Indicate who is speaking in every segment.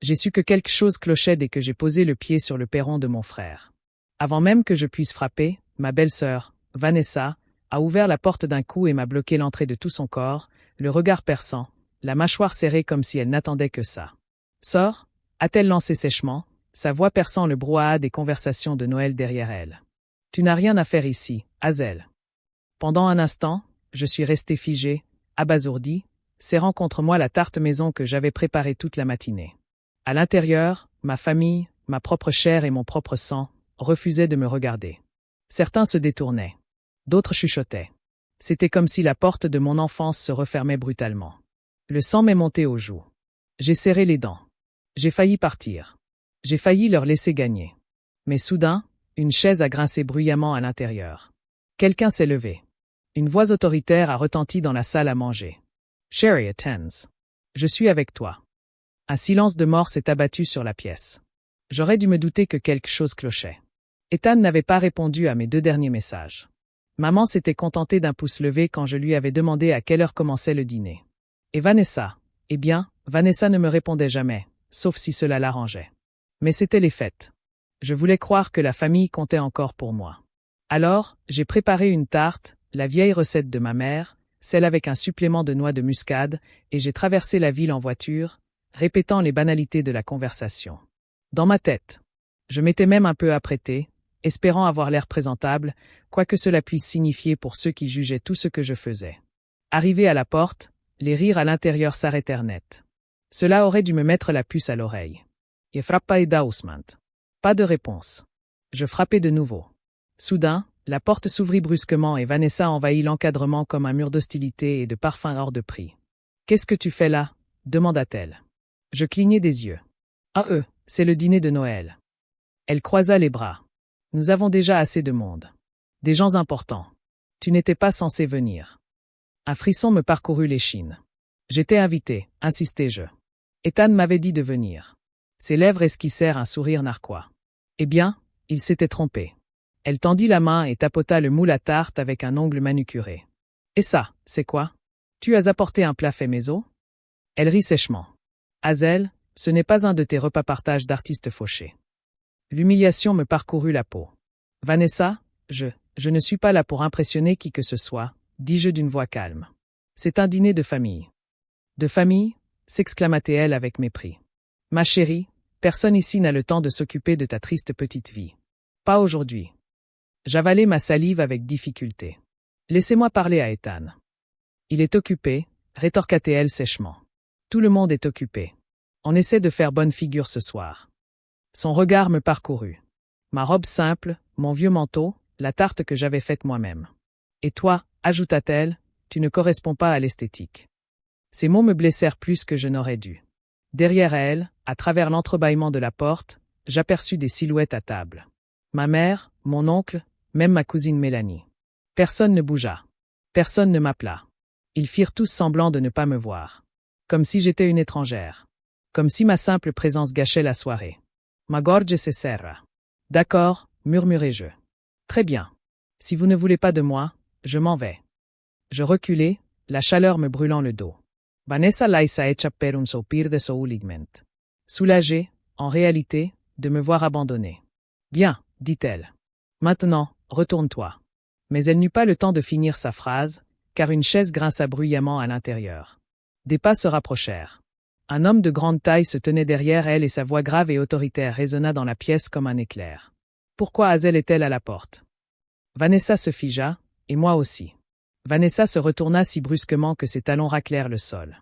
Speaker 1: J'ai su que quelque chose clochait dès que j'ai posé le pied sur le perron de mon frère. Avant même que je puisse frapper, ma belle-sœur, Vanessa, a ouvert la porte d'un coup et m'a bloqué l'entrée de tout son corps, le regard perçant, la mâchoire serrée comme si elle n'attendait que ça. « Sors » a-t-elle lancé sèchement, sa voix perçant le brouhaha des conversations de Noël derrière elle. « Tu n'as rien à faire ici, Hazel. » Pendant un instant, je suis resté figé, abasourdi, serrant contre moi la tarte maison que j'avais préparée toute la matinée. À l'intérieur, ma famille, ma propre chair et mon propre sang refusaient de me regarder. Certains se détournaient. D'autres chuchotaient. C'était comme si la porte de mon enfance se refermait brutalement. Le sang m'est monté aux joues. J'ai serré les dents. J'ai failli partir. J'ai failli leur laisser gagner. Mais soudain, une chaise a grincé bruyamment à l'intérieur. Quelqu'un s'est levé. Une voix autoritaire a retenti dans la salle à manger. « Sherry attends. Je suis avec toi. » Un silence de mort s'est abattu sur la pièce. J'aurais dû me douter que quelque chose clochait. Ethan n'avait pas répondu à mes 2 derniers messages. Maman s'était contentée d'un pouce levé quand je lui avais demandé à quelle heure commençait le dîner. Et Vanessa? Eh bien, Vanessa ne me répondait jamais, sauf si cela l'arrangeait. Mais c'était les fêtes. Je voulais croire que la famille comptait encore pour moi. Alors, j'ai préparé une tarte, la vieille recette de ma mère, celle avec un supplément de noix de muscade, et j'ai traversé la ville en voiture, répétant les banalités de la conversation. Dans ma tête. Je m'étais même un peu apprêté, espérant avoir l'air présentable, quoi que cela puisse signifier pour ceux qui jugeaient tout ce que je faisais. Arrivé à la porte, les rires à l'intérieur s'arrêtèrent net. Cela aurait dû me mettre la puce à l'oreille. « Je frappa et dausmant. » Pas de réponse. Je frappai de nouveau. Soudain, la porte s'ouvrit brusquement et Vanessa envahit l'encadrement comme un mur d'hostilité et de parfum hors de prix. « Qu'est-ce que tu fais là ?» demanda-t-elle. Je clignai des yeux. « Ah c'est le dîner de Noël. » Elle croisa les bras. « Nous avons déjà assez de monde. Des gens importants. Tu n'étais pas censé venir. » Un frisson me parcourut l'échine. J'étais invité, insistai-je. Ethan m'avait dit de venir. Ses lèvres esquissèrent un sourire narquois. Eh bien, il s'était trompé. Elle tendit la main et tapota le moule à tarte avec un ongle manucuré. « Et ça, c'est quoi? Tu as apporté un plat fait maison ?» Elle rit sèchement. « Hazel, ce n'est pas un de tes repas partage d'artistes fauchés. » L'humiliation me parcourut la peau. « Vanessa, je ne suis pas là pour impressionner qui que ce soit, dis-je d'une voix calme. C'est un dîner de famille. » De famille? S'exclama-t-elle avec mépris. Ma chérie, personne ici n'a le temps de s'occuper de ta triste petite vie. Pas aujourd'hui. J'avalai ma salive avec difficulté. Laissez-moi parler à Ethan. Il est occupé, rétorqua-t-elle sèchement. Tout le monde est occupé. On essaie de faire bonne figure ce soir. Son regard me parcourut. Ma robe simple, mon vieux manteau, la tarte que j'avais faite moi-même. Et toi, ajouta-t-elle, tu ne corresponds pas à l'esthétique. Ces mots me blessèrent plus que je n'aurais dû. Derrière elle, à travers l'entrebâillement de la porte, j'aperçus des silhouettes à table. Ma mère, mon oncle, même ma cousine Mélanie. Personne ne bougea. Personne ne m'appela. Ils firent tous semblant de ne pas me voir. Comme si j'étais une étrangère. Comme si ma simple présence gâchait la soirée. Ma gorge se serra. D'accord, murmurai-je. Très bien. Si vous ne voulez pas de moi, je m'en vais. Je reculai, la chaleur me brûlant le dos. Vanessa laissa hecha per un soupir de soulignement. Soulagée, en réalité, de me voir abandonnée. Bien, dit-elle. Maintenant, retourne-toi. Mais elle n'eut pas le temps de finir sa phrase, car une chaise grinça bruyamment à l'intérieur. Des pas se rapprochèrent. Un homme de grande taille se tenait derrière elle et sa voix grave et autoritaire résonna dans la pièce comme un éclair. Pourquoi Hazel est-elle à la porte? Vanessa se figea, et moi aussi. Vanessa se retourna si brusquement que ses talons raclèrent le sol.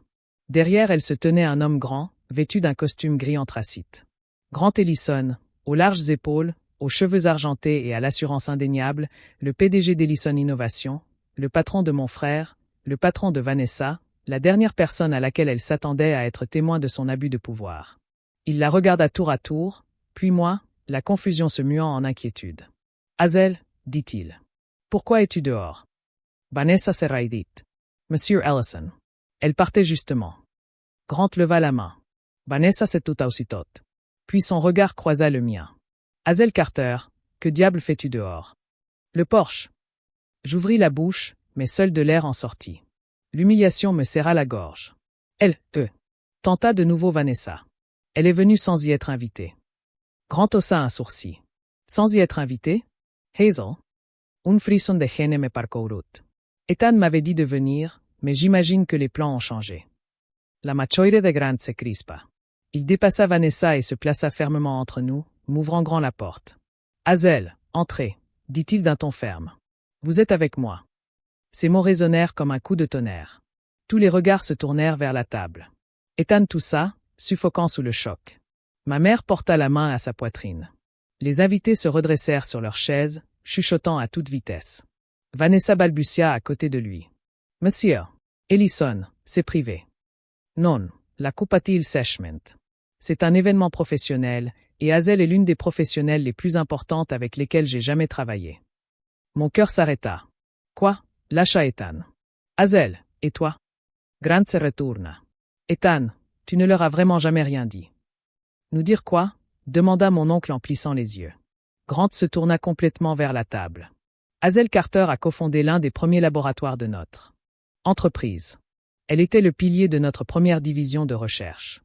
Speaker 1: Derrière elle se tenait un homme grand, vêtu d'un costume gris anthracite. Grant Ellison, aux larges épaules, aux cheveux argentés et à l'assurance indéniable, le PDG d'Ellison Innovation, le patron de mon frère, le patron de Vanessa, la dernière personne à laquelle elle s'attendait à être témoin de son abus de pouvoir. Il la regarda tour à tour, puis moi, la confusion se muant en inquiétude. « Hazel, dit-il. Pourquoi es-tu dehors? » Vanessa se raidit. « Monsieur Ellison. » Elle partait justement. Grant leva la main. Vanessa se tuta aussitôt. Puis son regard croisa le mien. « Hazel Carter, que diable fais-tu dehors? » Le porche. J'ouvris la bouche, mais seul de l'air en sortit. L'humiliation me serra la gorge. Elle, tenta de nouveau Vanessa. Elle est venue sans y être invitée. Grant haussa un sourcil. Sans y être invitée? Hazel? Un frisson de gêne me parcourut. Ethan m'avait dit de venir, mais j'imagine que les plans ont changé. La machoire de Grant se crispa. Il dépassa Vanessa et se plaça fermement entre nous, m'ouvrant grand la porte. Hazel, entrez, dit-il d'un ton ferme. Vous êtes avec moi. Ces mots résonnèrent comme un coup de tonnerre. Tous les regards se tournèrent vers la table. Ethan toussa, suffocant sous le choc. Ma mère porta la main à sa poitrine. Les invités se redressèrent sur leurs chaises, chuchotant à toute vitesse. Vanessa balbutia à côté de lui. Monsieur, Ellison, c'est privé. Non, la coupa-t-il sèchement. C'est un événement professionnel, et Hazel est l'une des professionnelles les plus importantes avec lesquelles j'ai jamais travaillé. Mon cœur s'arrêta. Quoi? Lâcha Ethan. Hazel, et toi? Grant se retourna. Ethan, tu ne leur as vraiment jamais rien dit. Nous dire quoi? Demanda mon oncle en plissant les yeux. Grant se tourna complètement vers la table. Hazel Carter a cofondé l'un des premiers laboratoires de notre entreprise. Elle était le pilier de notre première division de recherche.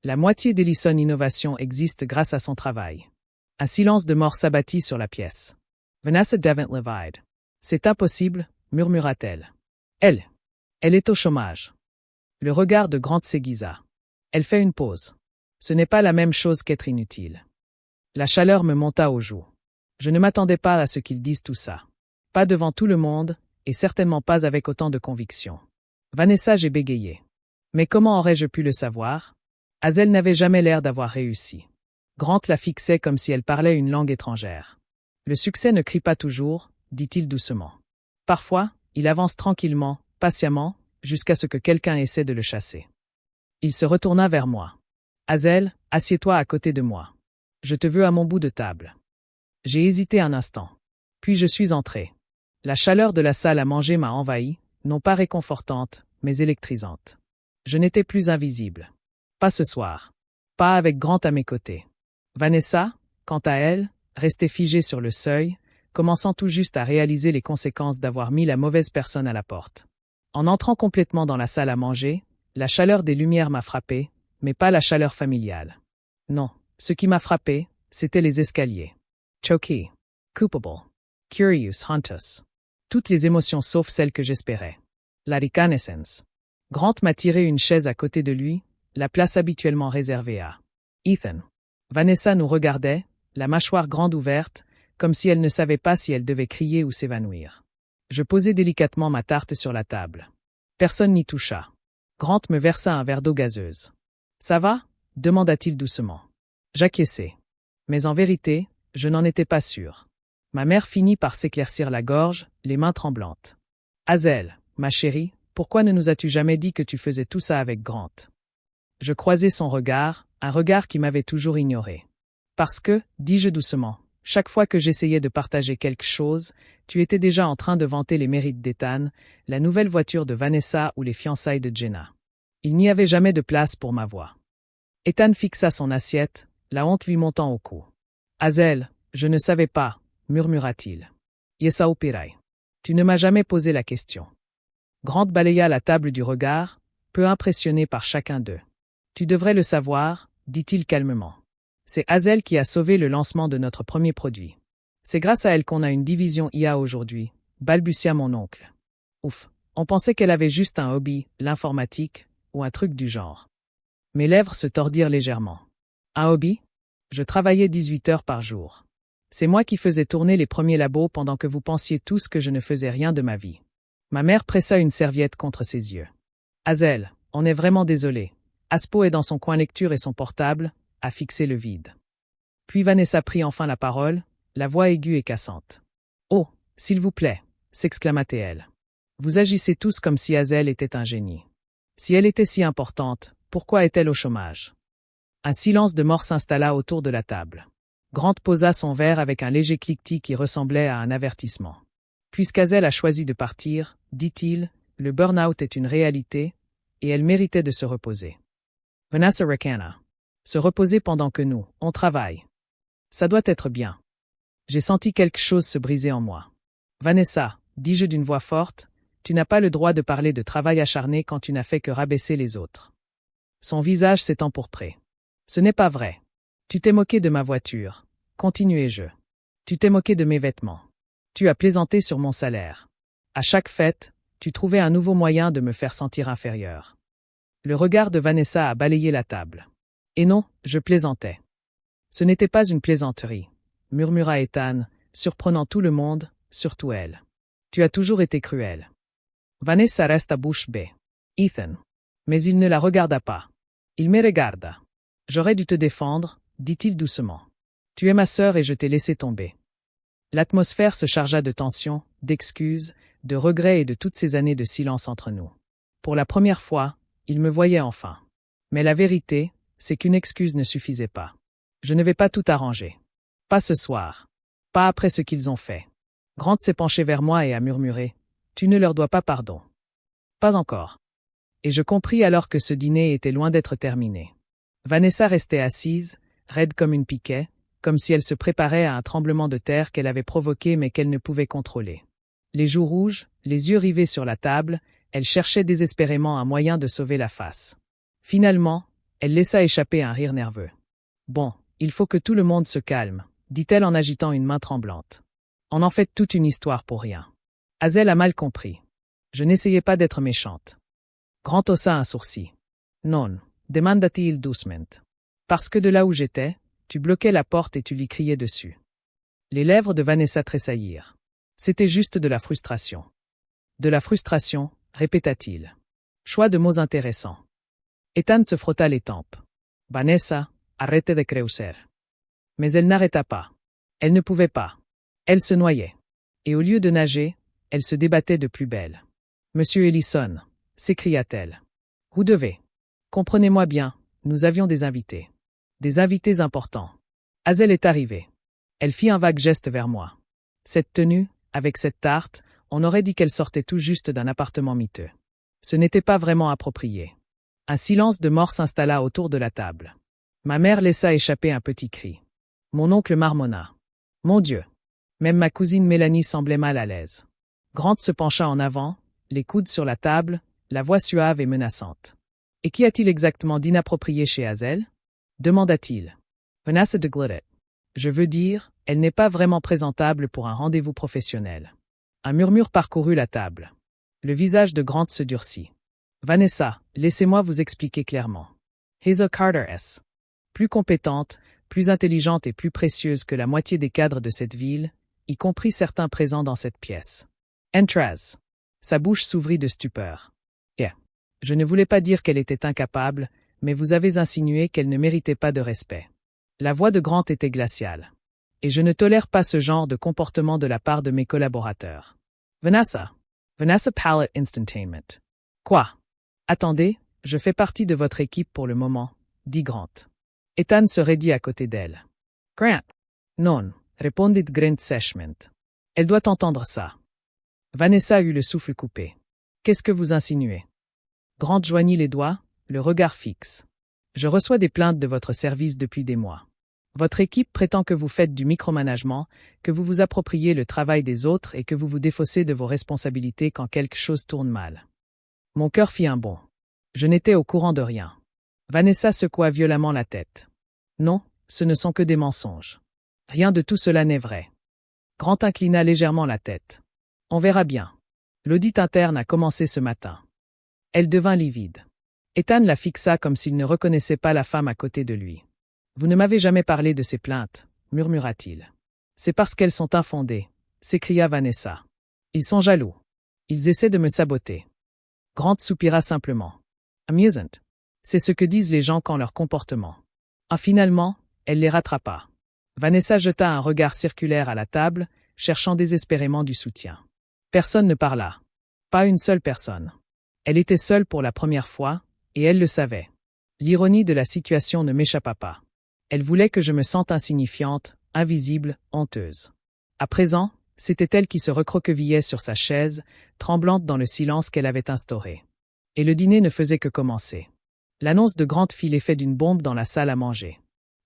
Speaker 1: La moitié d'Ellison Innovation existe grâce à son travail. Un silence de mort s'abattit sur la pièce. Vanessa Devant Levide. C'est impossible, murmura-t-elle. Elle est au chômage. Le regard de Grant s'aiguisa. Elle fait une pause. Ce n'est pas la même chose qu'être inutile. La chaleur me monta aux joues. Je ne m'attendais pas à ce qu'ils disent tout ça. Pas devant tout le monde, et certainement pas avec autant de conviction. Vanessa, j'ai bégayé. Mais comment aurais-je pu le savoir? Hazel n'avait jamais l'air d'avoir réussi. Grant la fixait comme si elle parlait une langue étrangère. Le succès ne crie pas toujours, dit-il doucement. Parfois, il avance tranquillement, patiemment, jusqu'à ce que quelqu'un essaie de le chasser. Il se retourna vers moi. Hazel, assieds-toi à côté de moi. Je te veux à mon bout de table. J'ai hésité un instant. Puis je suis entré. La chaleur de la salle à manger m'a envahi, non pas réconfortante, mais électrisante. Je n'étais plus invisible. Pas ce soir. Pas avec Grant à mes côtés. Vanessa, quant à elle, restait figée sur le seuil, commençant tout juste à réaliser les conséquences d'avoir mis la mauvaise personne à la porte. En entrant complètement dans la salle à manger, la chaleur des lumières m'a frappé, mais pas la chaleur familiale. Non, ce qui m'a frappé, c'était les escaliers. Choqué, coupable, curious, huntus. Toutes les émotions sauf celles que j'espérais. La reconnaissance. Grant m'a tiré une chaise à côté de lui, la place habituellement réservée à Ethan. Vanessa nous regardait, la mâchoire grande ouverte, comme si elle ne savait pas si elle devait crier ou s'évanouir. Je posai délicatement ma tarte sur la table. Personne n'y toucha. Grant me versa un verre d'eau gazeuse. « Ça va » demanda-t-il doucement. J'acquiesçai. Mais en vérité, je n'en étais pas sûr. Ma mère finit par s'éclaircir la gorge, les mains tremblantes. « Hazel, ma chérie, pourquoi ne nous as-tu jamais dit que tu faisais tout ça avec Grant ?» Je croisai son regard, un regard qui m'avait toujours ignoré. « Parce que, dis-je doucement, chaque fois que j'essayais de partager quelque chose, tu étais déjà en train de vanter les mérites d'Ethan, la nouvelle voiture de Vanessa ou les fiançailles de Jenna. Il n'y avait jamais de place pour ma voix. » Ethan fixa son assiette, la honte lui montant au cou. « Hazel, je ne savais pas, » murmura-t-il. « Yesao Pirai. Tu ne m'as jamais posé la question. » Grant balaya la table du regard, peu impressionné par chacun d'eux. « Tu devrais le savoir, » dit-il calmement. « C'est Hazel qui a sauvé le lancement de notre premier produit. C'est grâce à elle qu'on a une division IA aujourd'hui, » balbutia mon oncle. Ouf, on pensait qu'elle avait juste un hobby, l'informatique, ou un truc du genre. Mes lèvres se tordirent légèrement. Un hobby? Je travaillais 18 heures par jour. C'est moi qui faisais tourner les premiers labos pendant que vous pensiez tous que je ne faisais rien de ma vie. Ma mère pressa une serviette contre ses yeux. Hazel, on est vraiment désolé. Aspo est dans son coin lecture et son portable, a fixé le vide. Puis Vanessa prit enfin la parole, la voix aiguë et cassante. Oh, s'il vous plaît, s'exclama-t-elle. Vous agissez tous comme si Hazel était un génie. Si elle était si importante, pourquoi est-elle au chômage? Un silence de mort s'installa autour de la table. Grant posa son verre avec un léger cliquetis qui ressemblait à un avertissement. Puisqu'Hazel a choisi de partir, dit-il, le burn-out est une réalité, et elle méritait de se reposer. Vanessa Recana. Se reposer pendant que nous, on travaille. Ça doit être bien. J'ai senti quelque chose se briser en moi. Vanessa, dis-je d'une voix forte, tu n'as pas le droit de parler de travail acharné quand tu n'as fait que rabaisser les autres. Son visage s'est empourpré. Ce n'est pas vrai. Tu t'es moqué de ma voiture. Continuai-je. Tu t'es moqué de mes vêtements. Tu as plaisanté sur mon salaire. À chaque fête, tu trouvais un nouveau moyen de me faire sentir inférieur. Le regard de Vanessa a balayé la table. Et non, je plaisantais. Ce n'était pas une plaisanterie, murmura Ethan, surprenant tout le monde, surtout elle. Tu as toujours été cruel. Vanessa resta bouche bée. Ethan. Mais il ne la regarda pas. Il me regarda. J'aurais dû te défendre, dit-il doucement. Tu es ma sœur et je t'ai laissé tomber. L'atmosphère se chargea de tension, d'excuses, de regrets et de toutes ces années de silence entre nous. Pour la première fois, il me voyait enfin. Mais la vérité, c'est qu'une excuse ne suffisait pas. Je ne vais pas tout arranger. Pas ce soir. Pas après ce qu'ils ont fait. Grant s'est penché vers moi et a murmuré. Tu ne leur dois pas pardon. Pas encore. Et je compris alors que ce dîner était loin d'être terminé. Vanessa restait assise, raide comme une piquet, comme si elle se préparait à un tremblement de terre qu'elle avait provoqué mais qu'elle ne pouvait contrôler. Les joues rouges, les yeux rivés sur la table, elle cherchait désespérément un moyen de sauver la face. Finalement, elle laissa échapper un rire nerveux. Bon, il faut que tout le monde se calme, dit-elle en agitant une main tremblante. On en fait toute une histoire pour rien. Hazel a mal compris. Je n'essayais pas d'être méchante. Grant haussa un sourcil. Non, demanda-t-il doucement. Parce que de là où j'étais, tu bloquais la porte et tu lui criais dessus. Les lèvres de Vanessa tressaillirent. C'était juste de la frustration. De la frustration, répéta-t-il. Choix de mots intéressants. Ethan se frotta les tempes. Vanessa, arrête de creuser. Mais elle n'arrêta pas. Elle ne pouvait pas. Elle se noyait. Et au lieu de nager, elle se débattait de plus belle. Monsieur Ellison, s'écria-t-elle. Vous devez. Comprenez-moi bien, nous avions des invités. Des invités importants. Hazel est arrivée. Elle fit un vague geste vers moi. Cette tenue, avec cette tarte, on aurait dit qu'elle sortait tout juste d'un appartement miteux. Ce n'était pas vraiment approprié. Un silence de mort s'installa autour de la table. Ma mère laissa échapper un petit cri. Mon oncle marmonna. Mon Dieu. Même ma cousine Mélanie semblait mal à l'aise. Grant se pencha en avant, les coudes sur la table, la voix suave et menaçante. Et qu'y a-t-il exactement d'inapproprié chez Hazel? Demanda-t-il. Vanessa de Glittet. Je veux dire, elle n'est pas vraiment présentable pour un rendez-vous professionnel. Un murmure parcourut la table. Le visage de Grant se durcit. Vanessa, laissez-moi vous expliquer clairement. Hazel Carter S. Plus compétente, plus intelligente et plus précieuse que la moitié des cadres de cette ville, y compris certains présents dans cette pièce. Entraz. Sa bouche s'ouvrit de stupeur. Je ne voulais pas dire qu'elle était incapable, mais vous avez insinué qu'elle ne méritait pas de respect. La voix de Grant était glaciale. Et je ne tolère pas ce genre de comportement de la part de mes collaborateurs. Vanessa. Vanessa Pallet Instantainment. Quoi? Attendez, je fais partie de votre équipe pour le moment, dit Grant. Ethan se raidit à côté d'elle. Grant. Non, répondit Grant sèchement. Elle doit entendre ça. Vanessa eut le souffle coupé. Qu'est-ce que vous insinuez? Grant joignit les doigts, le regard fixe. Je reçois des plaintes de votre service depuis des mois. Votre équipe prétend que vous faites du micromanagement, que vous vous appropriez le travail des autres et que vous vous défaussez de vos responsabilités quand quelque chose tourne mal. Mon cœur fit un bond. Je n'étais au courant de rien. Vanessa secoua violemment la tête. Non, ce ne sont que des mensonges. Rien de tout cela n'est vrai. Grant inclina légèrement la tête. On verra bien. L'audit interne a commencé ce matin. Elle devint livide. Ethan la fixa comme s'il ne reconnaissait pas la femme à côté de lui. Vous ne m'avez jamais parlé de ces plaintes, murmura-t-il. C'est parce qu'elles sont infondées, s'écria Vanessa. Ils sont jaloux. Ils essaient de me saboter. Grant soupira simplement. Amusant. C'est ce que disent les gens quand leur comportement. Finalement, elle les rattrapa. Vanessa jeta un regard circulaire à la table, cherchant désespérément du soutien. Personne ne parla. Pas une seule personne. Elle était seule pour la première fois, et elle le savait. L'ironie de la situation ne m'échappa pas. Elle voulait que je me sente insignifiante, invisible, honteuse. À présent, c'était elle qui se recroquevillait sur sa chaise, tremblante dans le silence qu'elle avait instauré. Et le dîner ne faisait que commencer. L'annonce de Grant fit l'effet d'une bombe dans la salle à manger.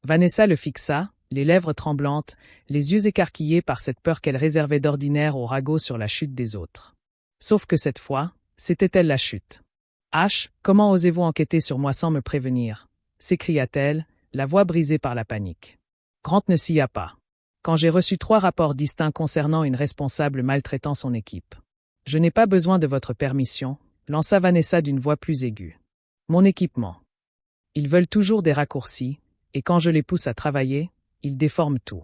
Speaker 1: Vanessa le fixa, les lèvres tremblantes, les yeux écarquillés par cette peur qu'elle réservait d'ordinaire au ragot sur la chute des autres. Sauf que cette fois, c'était elle la chute. « H, comment osez-vous enquêter sur moi sans me prévenir » s'écria-t-elle, la voix brisée par la panique. Grant ne s'y a pas. Quand j'ai reçu 3 rapports distincts concernant une responsable maltraitant son équipe. Je n'ai pas besoin de votre permission, lança Vanessa d'une voix plus aiguë. Mon équipement. Ils veulent toujours des raccourcis, et quand je les pousse à travailler, ils déforment tout.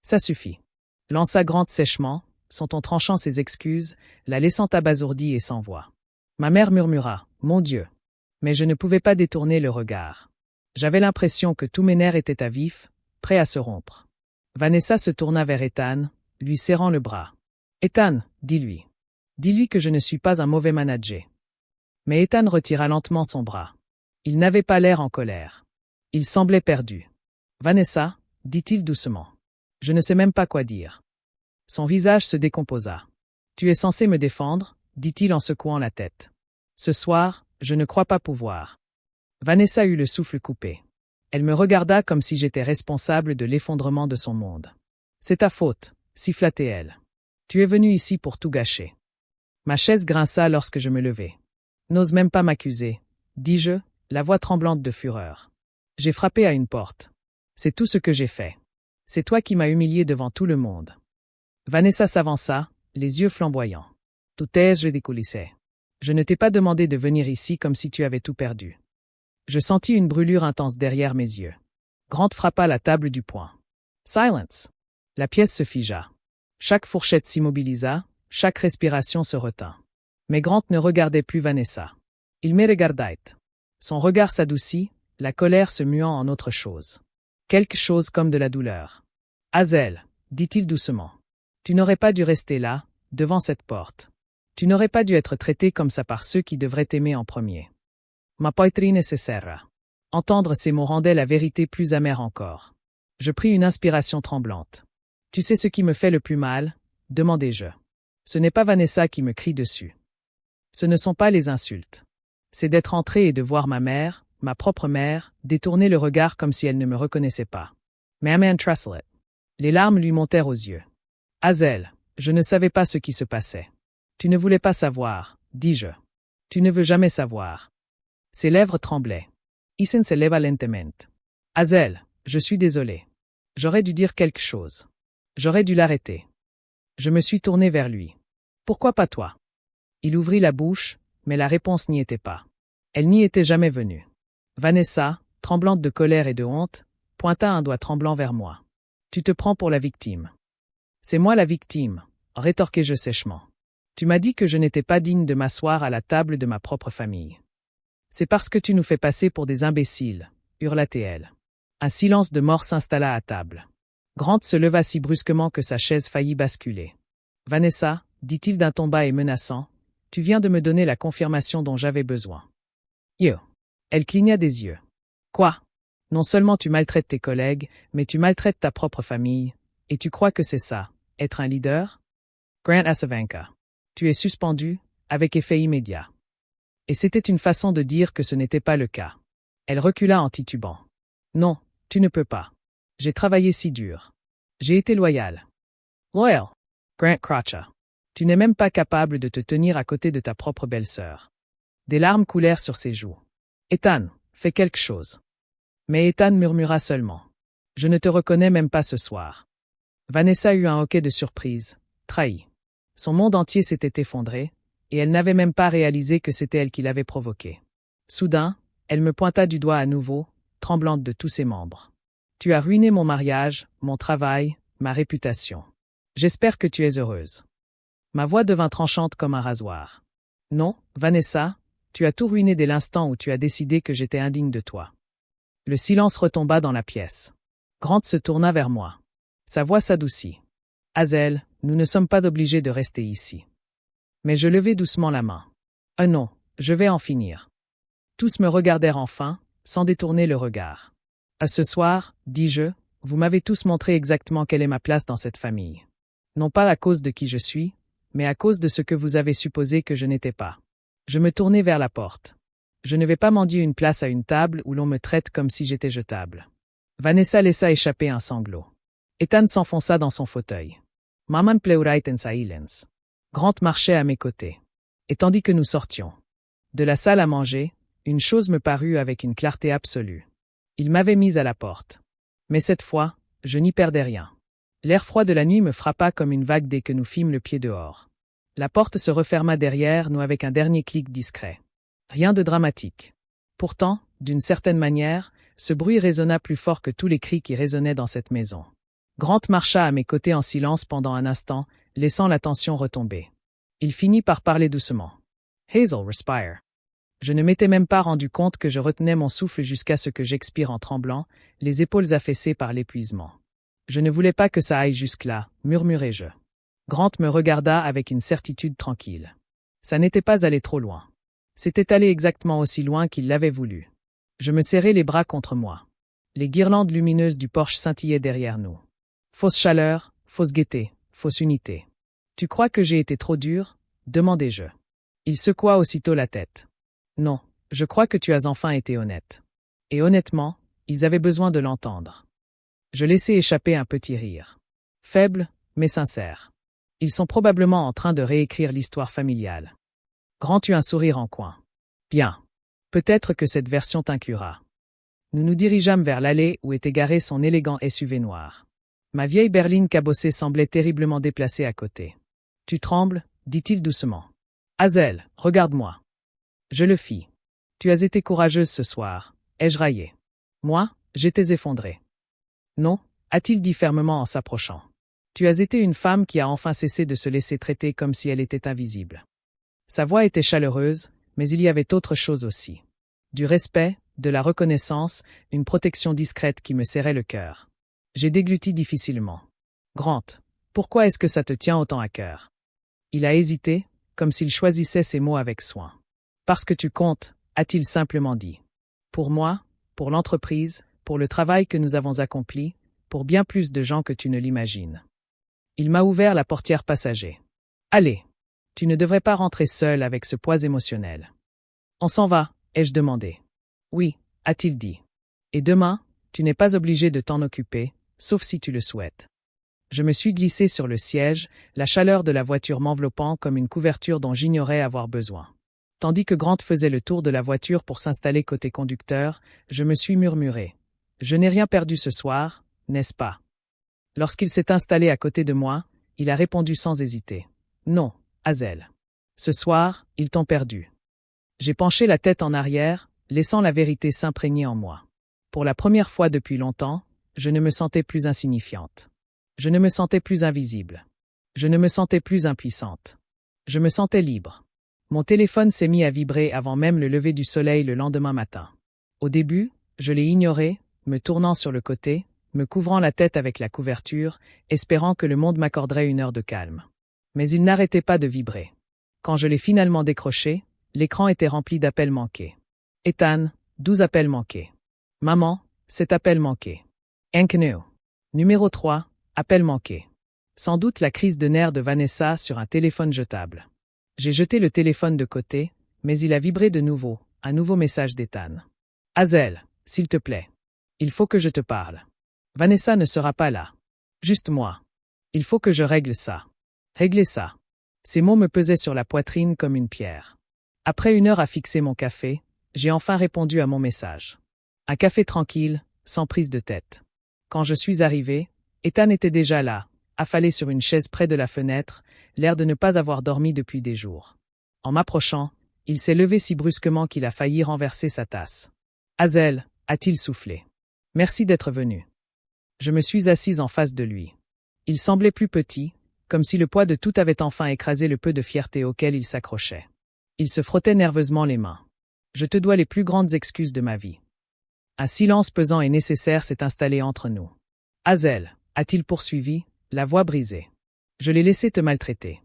Speaker 1: Ça suffit. Lança Grant sèchement, son ton tranchant ses excuses, la laissant abasourdie et sans voix. Ma mère murmura, « Mon Dieu !» Mais je ne pouvais pas détourner le regard. J'avais l'impression que tous mes nerfs étaient à vif, prêts à se rompre. Vanessa se tourna vers Ethan, lui serrant le bras. « Ethan, dis-lui. Dis-lui que je ne suis pas un mauvais manager. » Mais Ethan retira lentement son bras. Il n'avait pas l'air en colère. Il semblait perdu. « Vanessa, dit-il doucement. Je ne sais même pas quoi dire. » Son visage se décomposa. « Tu es censé me défendre, dit-il en secouant la tête. Ce soir, je ne crois pas pouvoir. » Vanessa eut le souffle coupé. Elle me regarda comme si j'étais responsable de l'effondrement de son monde. « C'est ta faute, siffla-t-elle. Tu es venu ici pour tout gâcher. » Ma chaise grinça lorsque je me levai. « N'ose même pas m'accuser, dis-je, la voix tremblante de fureur. J'ai frappé à une porte. C'est tout ce que j'ai fait. C'est toi qui m'as humilié devant tout le monde. » Vanessa s'avança, les yeux flamboyants. « Tout est ridiculisé. Je ne t'ai pas demandé de venir ici comme si tu avais tout perdu. » Je sentis une brûlure intense derrière mes yeux. Grant frappa la table du poing. « Silence !» La pièce se figea. Chaque fourchette s'immobilisa, chaque respiration se retint. Mais Grant ne regardait plus Vanessa. Il me regardait. Son regard s'adoucit, la colère se muant en autre chose. Quelque chose comme de la douleur. « Hazel, dit-il doucement. Tu n'aurais pas dû rester là, devant cette porte. Tu n'aurais pas dû être traité comme ça par ceux qui devraient t'aimer en premier. » Ma poitrine se serra. Entendre ces mots rendait la vérité plus amère encore. Je pris une inspiration tremblante. « Tu sais ce qui me fait le plus mal ?» demandai-je. Ce n'est pas Vanessa qui me crie dessus. Ce ne sont pas les insultes. C'est d'être entrée et de voir ma mère, ma propre mère, détourner le regard comme si elle ne me reconnaissait pas. Maman Truslet. Les larmes lui montèrent aux yeux. « Hazel, je ne savais pas ce qui se passait. Tu ne voulais pas savoir, dis-je. Tu ne veux jamais savoir. » Ses lèvres tremblaient. Isen se leva lentement. « Hazel, je suis désolé. J'aurais dû dire quelque chose. J'aurais dû l'arrêter. » Je me suis tourné vers lui. « Pourquoi pas toi ?» Il ouvrit la bouche, mais la réponse n'y était pas. Elle n'y était jamais venue. Vanessa, tremblante de colère et de honte, pointa un doigt tremblant vers moi. « Tu te prends pour la victime. »« C'est moi la victime, » rétorquai-je sèchement. « Tu m'as dit que je n'étais pas digne de m'asseoir à la table de ma propre famille. »« C'est parce que tu nous fais passer pour des imbéciles, » hurla-t-elle. Un silence de mort s'installa à table. Grant se leva si brusquement que sa chaise faillit basculer. « Vanessa, » dit-il d'un ton bas et menaçant, « tu viens de me donner la confirmation dont j'avais besoin. » Yo. Elle cligna des yeux. « Quoi? Non seulement tu maltraites tes collègues, mais tu maltraites ta propre famille, et tu crois que c'est ça, être un leader? » Grant Asavanka. Tu es suspendu, avec effet immédiat. Et c'était une façon de dire que ce n'était pas le cas. Elle recula en titubant. Non, tu ne peux pas. J'ai travaillé si dur. J'ai été loyal. Loyal. Grant Crotcha. Tu n'es même pas capable de te tenir à côté de ta propre belle-sœur. Des larmes coulèrent sur ses joues. Ethan, fais quelque chose. Mais Ethan murmura seulement. Je ne te reconnais même pas ce soir. Vanessa eut un hoquet de surprise, trahi. Son monde entier s'était effondré, et elle n'avait même pas réalisé que c'était elle qui l'avait provoqué. Soudain, elle me pointa du doigt à nouveau, tremblante de tous ses membres. Tu as ruiné mon mariage, mon travail, ma réputation. J'espère que tu es heureuse. Ma voix devint tranchante comme un rasoir. Non, Vanessa, tu as tout ruiné dès l'instant où tu as décidé que j'étais indigne de toi. Le silence retomba dans la pièce. Grant se tourna vers moi. Sa voix s'adoucit. Hazel, nous ne sommes pas obligés de rester ici. Mais je levai doucement la main. Ah non, je vais en finir. Tous me regardèrent enfin, sans détourner le regard. À ce soir, dis-je, vous m'avez tous montré exactement quelle est ma place dans cette famille. Non pas à cause de qui je suis, mais à cause de ce que vous avez supposé que je n'étais pas. Je me tournai vers la porte. Je ne vais pas mendier une place à une table où l'on me traite comme si j'étais jetable. Vanessa laissa échapper un sanglot. Ethan s'enfonça dans son fauteuil. Maman pleurait en silence. Grant marchait à mes côtés. Et tandis que nous sortions de la salle à manger, une chose me parut avec une clarté absolue. Il m'avait mise à la porte. Mais cette fois, je n'y perdais rien. L'air froid de la nuit me frappa comme une vague dès que nous fîmes le pied dehors. La porte se referma derrière nous avec un dernier clic discret. Rien de dramatique. Pourtant, d'une certaine manière, ce bruit résonna plus fort que tous les cris qui résonnaient dans cette maison. Grant marcha à mes côtés en silence pendant un instant, laissant la tension retomber. Il finit par parler doucement. Hazel, respire. Je ne m'étais même pas rendu compte que je retenais mon souffle jusqu'à ce que j'expire en tremblant, les épaules affaissées par l'épuisement. Je ne voulais pas que ça aille jusque-là, murmurai-je. Grant me regarda avec une certitude tranquille. Ça n'était pas allé trop loin. C'était allé exactement aussi loin qu'il l'avait voulu. Je me serrai les bras contre moi. Les guirlandes lumineuses du porche scintillaient derrière nous. Fausse chaleur, fausse gaieté, fausse unité. Tu crois que j'ai été trop dur? Demandai-je. Il secoua aussitôt la tête. Non, je crois que tu as enfin été honnête. Et honnêtement, ils avaient besoin de l'entendre. Je laissai échapper un petit rire. Faible, mais sincère. Ils sont probablement en train de réécrire l'histoire familiale. Grant eut un sourire en coin. Bien. Peut-être que cette version t'inclura. Nous nous dirigeâmes vers l'allée où était garé son élégant SUV noir. Ma vieille berline cabossée semblait terriblement déplacée à côté. Tu trembles, dit-il doucement. Hazel, regarde-moi. Je le fis. Tu as été courageuse ce soir, ai-je raillé. Moi, j'étais effondré. Non, a-t-il dit fermement en s'approchant. Tu as été une femme qui a enfin cessé de se laisser traiter comme si elle était invisible. Sa voix était chaleureuse, mais il y avait autre chose aussi. Du respect, de la reconnaissance, une protection discrète qui me serrait le cœur. J'ai dégluti difficilement. Grant, pourquoi est-ce que ça te tient autant à cœur? Il a hésité, comme s'il choisissait ses mots avec soin. Parce que tu comptes, a-t-il simplement dit. Pour moi, pour l'entreprise, pour le travail que nous avons accompli, pour bien plus de gens que tu ne l'imagines. Il m'a ouvert la portière passager. Allez, tu ne devrais pas rentrer seul avec ce poids émotionnel. On s'en va, ai-je demandé. Oui, a-t-il dit. Et demain, tu n'es pas obligé de t'en occuper, sauf si tu le souhaites. Je me suis glissé sur le siège, la chaleur de la voiture m'enveloppant comme une couverture dont j'ignorais avoir besoin. Tandis que Grant faisait le tour de la voiture pour s'installer côté conducteur, je me suis murmuré. Je n'ai rien perdu ce soir, n'est-ce pas? Lorsqu'il s'est installé à côté de moi, il a répondu sans hésiter. Non, Hazel. Ce soir, ils t'ont perdu. J'ai penché la tête en arrière, laissant la vérité s'imprégner en moi. Pour la première fois depuis longtemps, je ne me sentais plus insignifiante. Je ne me sentais plus invisible. Je ne me sentais plus impuissante. Je me sentais libre. Mon téléphone s'est mis à vibrer avant même le lever du soleil le lendemain matin. Au début, je l'ai ignoré, me tournant sur le côté, me couvrant la tête avec la couverture, espérant que le monde m'accorderait une heure de calme. Mais il n'arrêtait pas de vibrer. Quand je l'ai finalement décroché, l'écran était rempli d'appels manqués. Ethan, 12 appels manqués. Maman, 7 appels manqués. Enkneu. Numéro 3, appel manqué. Sans doute la crise de nerfs de Vanessa sur un téléphone jetable. J'ai jeté le téléphone de côté, mais il a vibré de nouveau, un nouveau message d'Ethan. Hazel, s'il te plaît. Il faut que je te parle. Vanessa ne sera pas là. Juste moi. Il faut que je règle ça. Régler ça. Ces mots me pesaient sur la poitrine comme une pierre. Après une heure à fixer mon café, j'ai enfin répondu à mon message. Un café tranquille, sans prise de tête. Quand je suis arrivé, Ethan était déjà là, affalé sur une chaise près de la fenêtre, l'air de ne pas avoir dormi depuis des jours. En m'approchant, il s'est levé si brusquement qu'il a failli renverser sa tasse. Hazel, a-t-il soufflé. Merci d'être venu. Je me suis assise en face de lui. Il semblait plus petit, comme si le poids de tout avait enfin écrasé le peu de fierté auquel il s'accrochait. Il se frottait nerveusement les mains. Je te dois les plus grandes excuses de ma vie. Un silence pesant et nécessaire s'est installé entre nous. Hazel, a-t-il poursuivi, la voix brisée. Je l'ai laissé te maltraiter.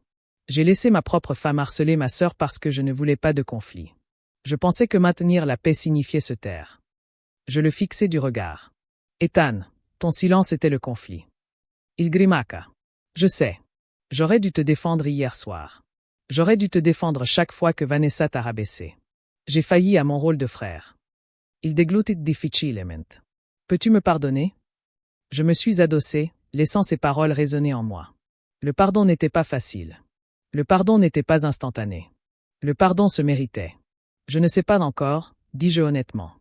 Speaker 1: J'ai laissé ma propre femme harceler ma sœur parce que je ne voulais pas de conflit. Je pensais que maintenir la paix signifiait se taire. Je le fixai du regard. Ethan, ton silence était le conflit. Il grimaqua. Je sais. J'aurais dû te défendre hier soir. J'aurais dû te défendre chaque fois que Vanessa t'a rabaissé. J'ai failli à mon rôle de frère. Il déglutit difficilement. Peux-tu me pardonner? Je me suis adossé, laissant ces paroles résonner en moi. Le pardon n'était pas facile. Le pardon n'était pas instantané. Le pardon se méritait. Je ne sais pas encore, dis-je honnêtement.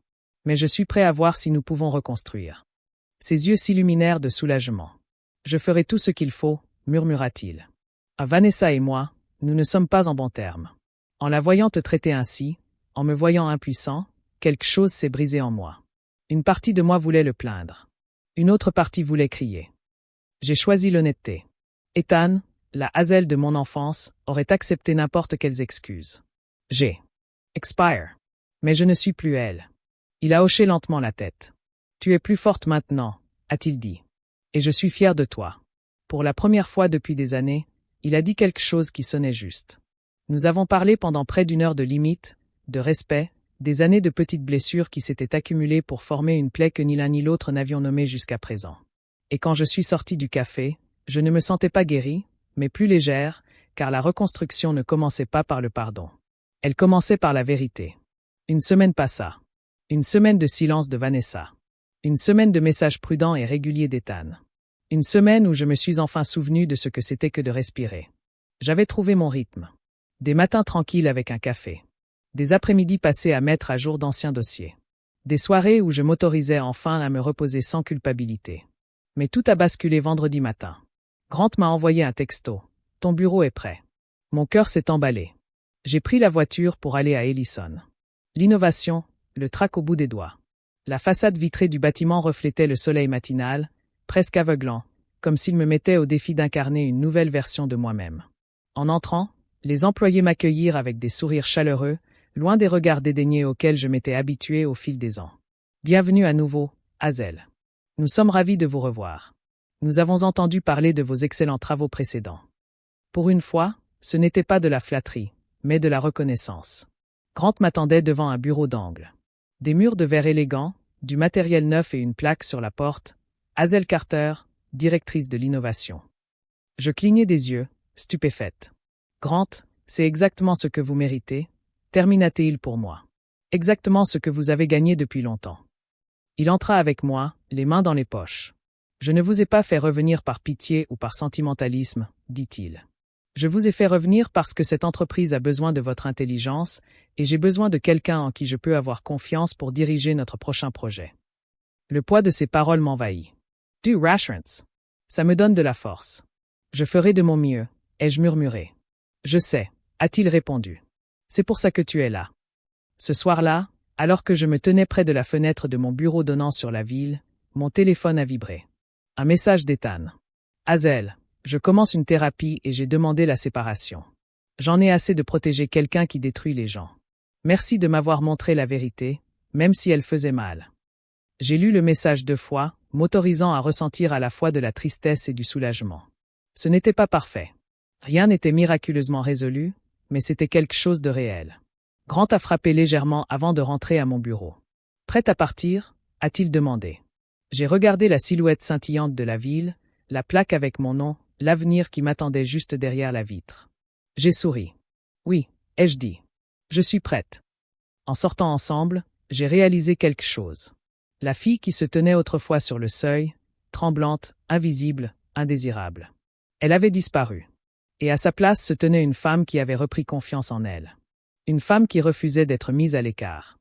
Speaker 1: Mais je suis prêt à voir si nous pouvons reconstruire. Ses yeux s'illuminèrent de soulagement. Je ferai tout ce qu'il faut, murmura-t-il. Vanessa et moi, nous ne sommes pas en bons termes. En la voyant te traiter ainsi, en me voyant impuissant, quelque chose s'est brisé en moi. Une partie de moi voulait le plaindre. Une autre partie voulait crier. J'ai choisi l'honnêteté. Ethan, la Hazel de mon enfance, aurait accepté n'importe quelles excuses. J'ai expire. Mais je ne suis plus elle. Il a hoché lentement la tête. Tu es plus forte maintenant, a-t-il dit. Et je suis fier de toi. Pour la première fois depuis des années, il a dit quelque chose qui sonnait juste. Nous avons parlé pendant près d'une heure de limites, de respect, des années de petites blessures qui s'étaient accumulées pour former une plaie que ni l'un ni l'autre n'avions nommée jusqu'à présent. Et quand je suis sortie du café, je ne me sentais pas guérie, mais plus légère, car la reconstruction ne commençait pas par le pardon. Elle commençait par la vérité. Une semaine passa. Une semaine de silence de Vanessa. Une semaine de messages prudents et réguliers d'Ethan. Une semaine où je me suis enfin souvenu de ce que c'était que de respirer. J'avais trouvé mon rythme. Des matins tranquilles avec un café. Des après-midi passés à mettre à jour d'anciens dossiers. Des soirées où je m'autorisais enfin à me reposer sans culpabilité. Mais tout a basculé vendredi matin. Grant m'a envoyé un texto. Ton bureau est prêt. Mon cœur s'est emballé. J'ai pris la voiture pour aller à Ellison. L'innovation, le trac au bout des doigts. La façade vitrée du bâtiment reflétait le soleil matinal, presque aveuglant, comme s'il me mettait au défi d'incarner une nouvelle version de moi-même. En entrant, les employés m'accueillirent avec des sourires chaleureux, loin des regards dédaigneux auxquels je m'étais habitué au fil des ans. Bienvenue à nouveau, Hazel. Nous sommes ravis de vous revoir. Nous avons entendu parler de vos excellents travaux précédents. Pour une fois, ce n'était pas de la flatterie, mais de la reconnaissance. Grant m'attendait devant un bureau d'angle. Des murs de verre élégants, du matériel neuf et une plaque sur la porte. Hazel Carter, directrice de l'innovation. Je clignai des yeux, stupéfaite. Grant, c'est exactement ce que vous méritez, termina-t-il pour moi. Exactement ce que vous avez gagné depuis longtemps. Il entra avec moi, les mains dans les poches. Je ne vous ai pas fait revenir par pitié ou par sentimentalisme, dit-il. Je vous ai fait revenir parce que cette entreprise a besoin de votre intelligence et j'ai besoin de quelqu'un en qui je peux avoir confiance pour diriger notre prochain projet. Le poids de ses paroles m'envahit. Du reassurance. Ça me donne de la force. Je ferai de mon mieux, ai-je murmuré. Je sais, a-t-il répondu. C'est pour ça que tu es là. Ce soir-là, alors que je me tenais près de la fenêtre de mon bureau donnant sur la ville, mon téléphone a vibré. Un message d'Ethan. Hazel, je commence une thérapie et j'ai demandé la séparation. J'en ai assez de protéger quelqu'un qui détruit les gens. Merci de m'avoir montré la vérité, même si elle faisait mal. J'ai lu le message 2 fois, m'autorisant à ressentir à la fois de la tristesse et du soulagement. Ce n'était pas parfait. Rien n'était miraculeusement résolu, mais c'était quelque chose de réel. Grant a frappé légèrement avant de rentrer à mon bureau. Prête à partir? A-t-il demandé. J'ai regardé la silhouette scintillante de la ville, la plaque avec mon nom, l'avenir qui m'attendait juste derrière la vitre. J'ai souri. Oui, ai-je dit. Je suis prête. En sortant ensemble, j'ai réalisé quelque chose. La fille qui se tenait autrefois sur le seuil, tremblante, invisible, indésirable. Elle avait disparu. Et à sa place se tenait une femme qui avait repris confiance en elle. Une femme qui refusait d'être mise à l'écart.